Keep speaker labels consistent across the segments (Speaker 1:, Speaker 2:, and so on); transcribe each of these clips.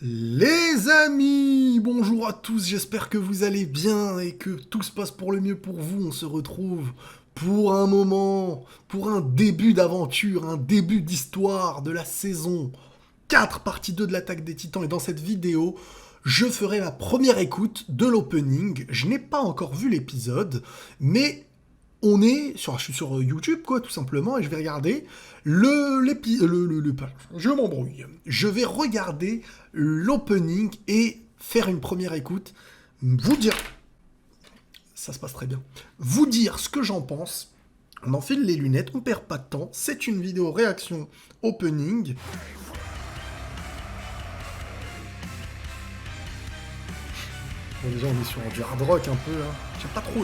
Speaker 1: Les amis, bonjour à tous, j'espère que vous allez bien et que tout se passe pour le mieux pour vous. On se retrouve pour un moment, pour un début d'aventure, un début d'histoire de la saison 4, partie 2 de l'Attaque des Titans. Et dans cette vidéo, je ferai la première écoute de l'opening. Je n'ai pas encore vu l'épisode, mais je suis sur YouTube, quoi, tout simplement, et je vais regarder je m'embrouille. Je vais regarder l'opening et faire une première écoute, vous dire, ça se passe très bien, vous dire ce que j'en pense. On enfile les lunettes, on perd pas de temps, c'est une vidéo réaction opening. Bon, déjà, on est sur du hard rock un peu, hein. J'aime pas trop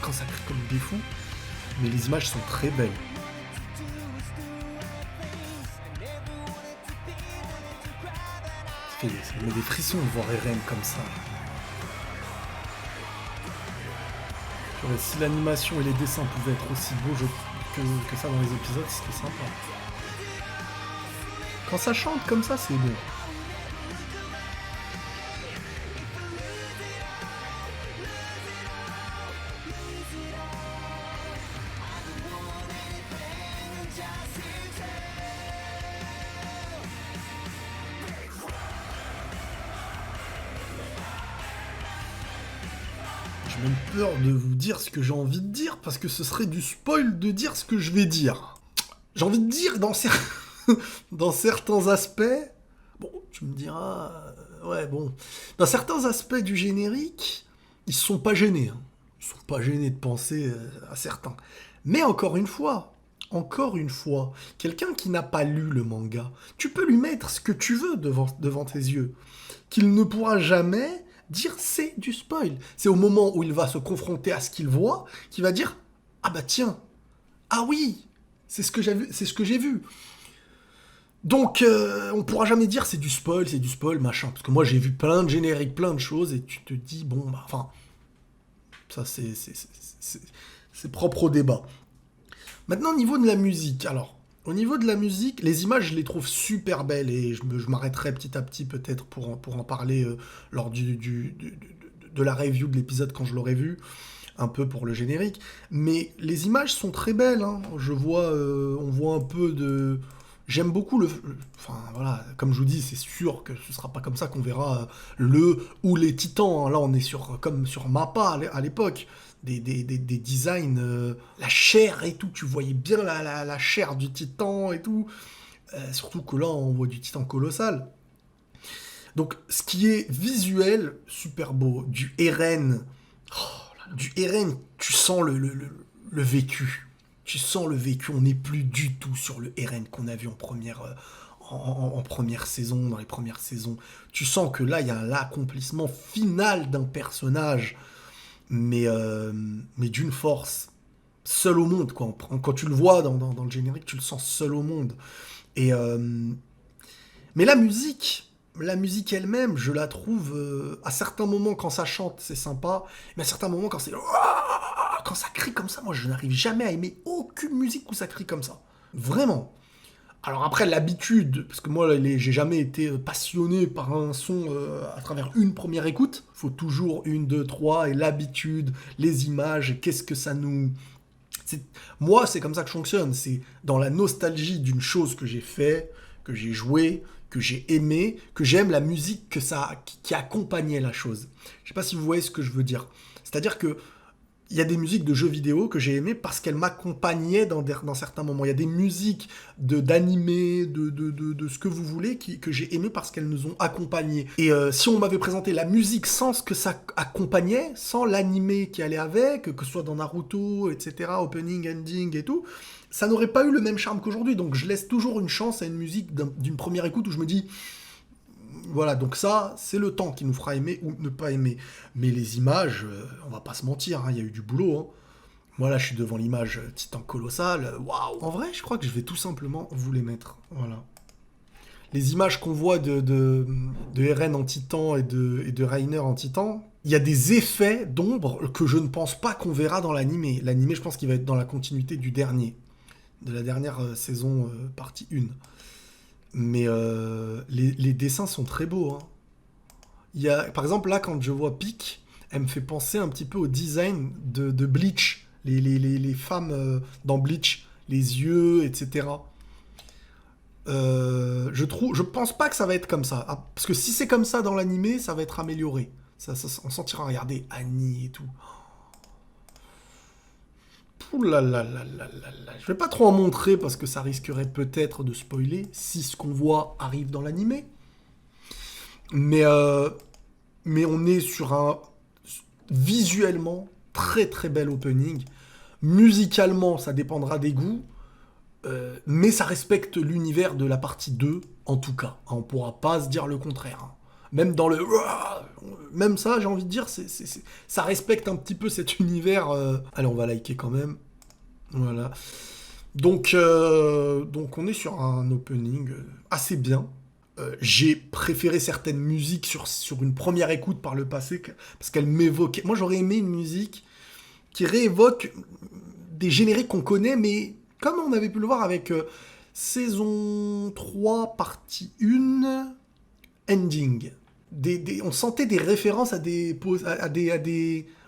Speaker 1: quand ça crie comme des fous, mais les images sont très belles. Ça me met des frissons de voir Eren comme ça. Si l'animation et les dessins pouvaient être aussi beaux que ça dans les épisodes, c'était sympa. Quand ça chante comme ça, c'est bon. J'ai même peur de vous dire ce que j'ai envie de dire, parce que ce serait du spoil de dire ce que je vais dire. J'ai envie de dire dans certains aspects... Bon, tu me diras... ouais, bon. Dans certains aspects du générique, ils se sont pas gênés. Hein. Ils sont pas gênés de penser à certains. Mais encore une fois, quelqu'un qui n'a pas lu le manga, tu peux lui mettre ce que tu veux devant tes yeux, qu'il ne pourra jamais dire c'est du spoil. C'est au moment où il va se confronter à ce qu'il voit qu'il va dire ah bah tiens, ah oui, c'est ce que j'ai vu. Donc on pourra jamais dire c'est du spoil, machin. Parce que moi j'ai vu plein de génériques, plein de choses, et tu te dis bon bah enfin ça c'est propre au débat. Maintenant, au niveau de la musique, au niveau de la musique, les images, je les trouve super belles, et je m'arrêterai petit à petit peut-être pour en parler lors de la review de l'épisode quand je l'aurai vu, un peu pour le générique. Mais les images sont très belles, hein. On voit un peu de... J'aime beaucoup enfin voilà, comme je vous dis, c'est sûr que ce sera pas comme ça qu'on verra le ou les Titans, hein. Là, on est comme sur Mappa à l'époque. Des designs, la chair et tout, tu voyais bien la chair du titan et tout, surtout que là on voit du titan colossal. Donc ce qui est visuel, super beau, du Eren, tu sens le vécu, on n'est plus du tout sur le Eren qu'on a vu en première saison, dans les premières saisons. Tu sens que là il y a l'accomplissement final d'un personnage, mais d'une force, seul au monde, quoi. Quand tu le vois dans le générique, tu le sens seul au monde. Et, mais la musique elle-même, je la trouve, à certains moments, quand ça chante, c'est sympa, mais à certains moments, quand ça crie comme ça, moi, je n'arrive jamais à aimer aucune musique où ça crie comme ça. Vraiment. Alors après, l'habitude, parce que moi, j'ai jamais été passionné par un son à travers une première écoute. Faut toujours une, deux, trois, et l'habitude, les images, qu'est-ce que ça nous... Moi, c'est comme ça que je fonctionne. C'est dans la nostalgie d'une chose que j'ai fait, que j'ai joué, que j'ai aimé, que j'aime la musique qui accompagnait la chose. Je sais pas si vous voyez ce que je veux dire. C'est-à-dire que il y a des musiques de jeux vidéo que j'ai aimées parce qu'elles m'accompagnaient dans certains moments. Il y a des musiques d'animés, de ce que vous voulez, que j'ai aimées parce qu'elles nous ont accompagnés. Et si on m'avait présenté la musique sans ce que ça accompagnait, sans l'animé qui allait avec, que ce soit dans Naruto, etc., opening, ending et tout, ça n'aurait pas eu le même charme qu'aujourd'hui. Donc je laisse toujours une chance à une musique d'une première écoute où je me dis... Voilà, donc ça, c'est le temps qui nous fera aimer ou ne pas aimer. Mais les images, on va pas se mentir, hein, il y a eu du boulot. Hein. Moi, là, je suis devant l'image Titan colossal. Waouh! En vrai, je crois que je vais tout simplement vous les mettre. Voilà. Les images qu'on voit de Eren en Titan et de Reiner en Titan, il y a des effets d'ombre que je ne pense pas qu'on verra dans l'animé. L'animé, je pense qu'il va être dans la continuité du dernier, de la dernière saison, partie 1. Mais les dessins sont très beaux, hein. Par exemple, là, quand je vois Peak, elle me fait penser un petit peu au design de Bleach. Les femmes dans Bleach, les yeux, etc. Je pense pas que ça va être comme ça. Ah, parce que si c'est comme ça dans l'animé, ça va être amélioré. On sentira, regardez, Annie et tout. Ouh là là là là là là. Je vais pas trop en montrer parce que ça risquerait peut-être de spoiler si ce qu'on voit arrive dans l'animé. Mais, euh, mais on est sur un visuellement très très bel opening. Musicalement, ça dépendra des goûts. Mais ça respecte l'univers de la partie 2, en tout cas. On pourra pas se dire le contraire, hein. Même dans le... Même ça, j'ai envie de dire, ça respecte un petit peu cet univers. Allez, on va liker quand même. Voilà. Donc on est sur un opening assez bien. J'ai préféré certaines musiques sur une première écoute par le passé, parce qu'elles m'évoquaient... Moi, j'aurais aimé une musique qui réévoque des génériques qu'on connaît, mais comme on avait pu le voir avec saison 3, partie 1, ending. On sentait des références à des...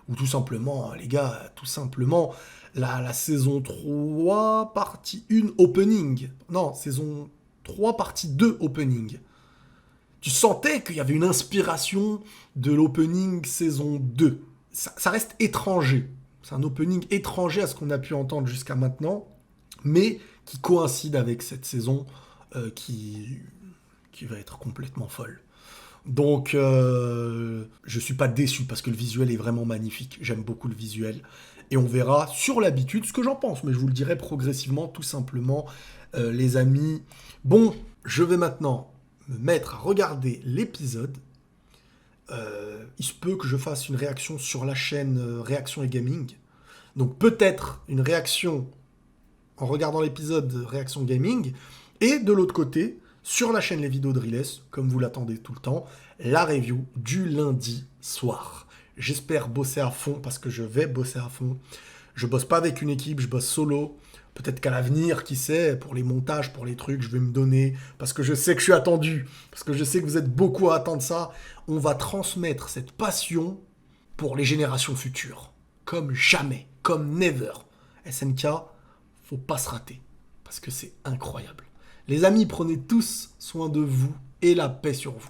Speaker 1: Ou tout simplement, les gars, tout simplement, la saison 3, partie 1, opening. Non, saison 3, partie 2, opening. Tu sentais qu'il y avait une inspiration de l'opening saison 2. Ça reste étranger. C'est un opening étranger à ce qu'on a pu entendre jusqu'à maintenant, mais qui coïncide avec cette saison qui va être complètement folle. Donc, je suis pas déçu parce que le visuel est vraiment magnifique. J'aime beaucoup le visuel. Et on verra sur l'habitude ce que j'en pense, mais je vous le dirai progressivement, tout simplement, les amis. Bon, je vais maintenant me mettre à regarder l'épisode. Il se peut que je fasse une réaction sur la chaîne Réaction et Gaming. Donc peut-être une réaction en regardant l'épisode Réaction Gaming. Et de l'autre côté, sur la chaîne Les Vidéos de Riles, comme vous l'attendez tout le temps, la review du lundi soir. J'espère bosser à fond parce que je vais bosser à fond. Je bosse pas avec une équipe, je bosse solo. Peut-être qu'à l'avenir, qui sait, pour les montages, pour les trucs, je vais me donner, parce que je sais que je suis attendu, parce que je sais que vous êtes beaucoup à attendre ça. On va transmettre cette passion pour les générations futures. Comme jamais, comme never. SNK, faut pas se rater, parce que c'est incroyable. Les amis, prenez tous soin de vous et la paix sur vous.